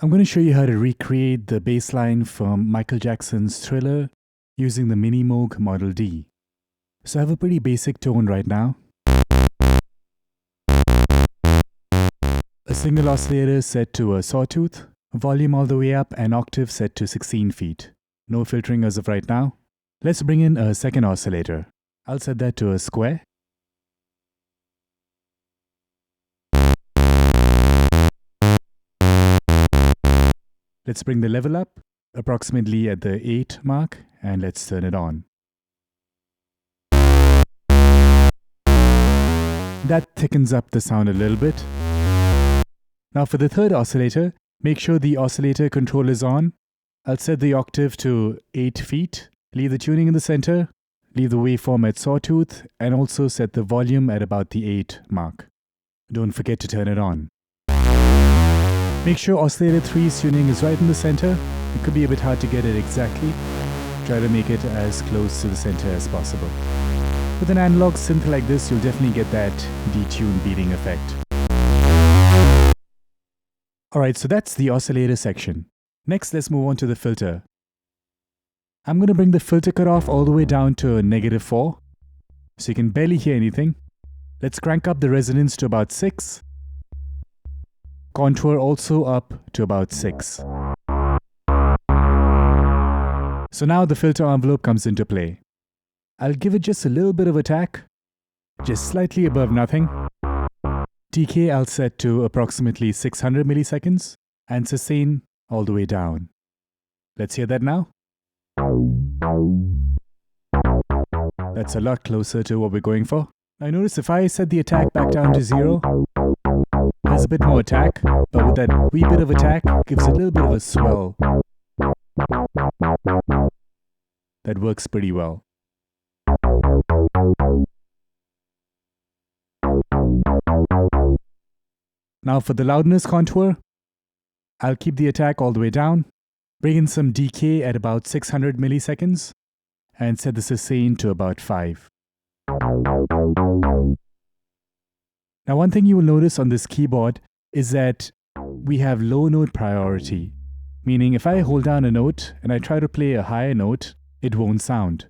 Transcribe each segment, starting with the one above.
I'm going to show you how to recreate the bass line from Michael Jackson's Thriller using the MiniMoog Model D. So I have a pretty basic tone right now. A single oscillator set to a sawtooth, volume all the way up, and octave set to 16 feet. No filtering as of right now. Let's bring in a second oscillator. I'll set that to a square. Let's bring the level up, approximately at the 8 mark, and let's turn it on. That thickens up the sound a little bit. Now for the third oscillator, make sure the oscillator control is on. I'll set the octave to 8 feet, leave the tuning in the center, leave the waveform at sawtooth, and also set the volume at about the 8 mark. Don't forget to turn it on. Make sure oscillator 3's tuning is right in the center. It could be a bit hard to get it exactly. Try to make it as close to the center as possible. With an analog synth like this, you'll definitely get that detuned beating effect. Alright, so that's the oscillator section. Next, let's move on to the filter. I'm going to bring the filter cutoff all the way down to -4, so you can barely hear anything. Let's crank up the resonance to about 6. Contour also up to about 6. So now the filter envelope comes into play. I'll give it just a little bit of attack, just slightly above nothing. Decay I'll set to approximately 600 milliseconds and sustain all the way down. Let's hear that now. That's a lot closer to what we're going for. Now notice if I set the attack back down to 0, there's a bit more attack, but with that wee bit of attack, gives a little bit of a swell. That works pretty well. Now for the loudness contour, I'll keep the attack all the way down, bring in some decay at about 600 milliseconds, and set the sustain to about 5. Now one thing you will notice on this keyboard is that we have low note priority, meaning if I hold down a note and I try to play a higher note, it won't sound.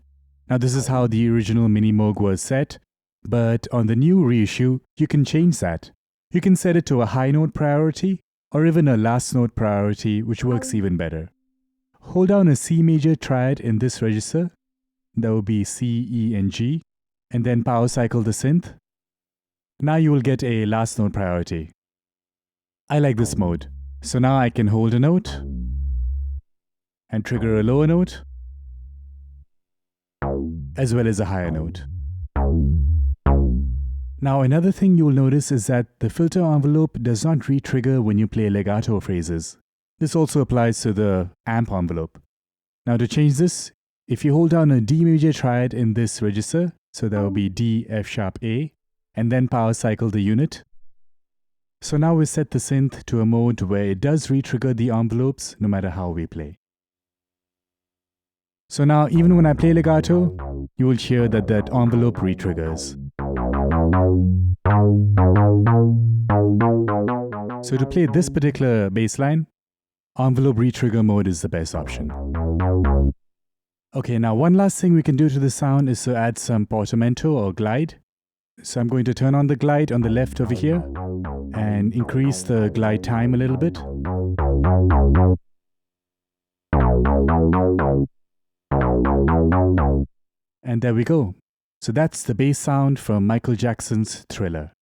Now this is how the original MiniMoog was set, but on the new reissue, you can change that. You can set it to a high note priority or even a last note priority, which works even better. Hold down a C major triad in this register, that would be C, E, and G, and then power cycle the synth. Now you will get a last note priority. I like this mode. So now I can hold a note and trigger a lower note as well as a higher note. Now another thing you will notice is that the filter envelope does not re-trigger when you play legato phrases. This also applies to the amp envelope. Now to change this, if you hold down a D major triad in this register, so that will be D, F sharp, A, and then power cycle the unit. So now we set the synth to a mode where it does re-trigger the envelopes no matter how we play. So now even when I play legato, you will hear that that envelope re-triggers. So to play this particular bass line, envelope re-trigger mode is the best option. Okay, now one last thing we can do to the sound is to add some portamento or glide. So I'm going to turn on the glide on the left over here and increase the glide time a little bit. And there we go. So that's the bass sound from Michael Jackson's Thriller.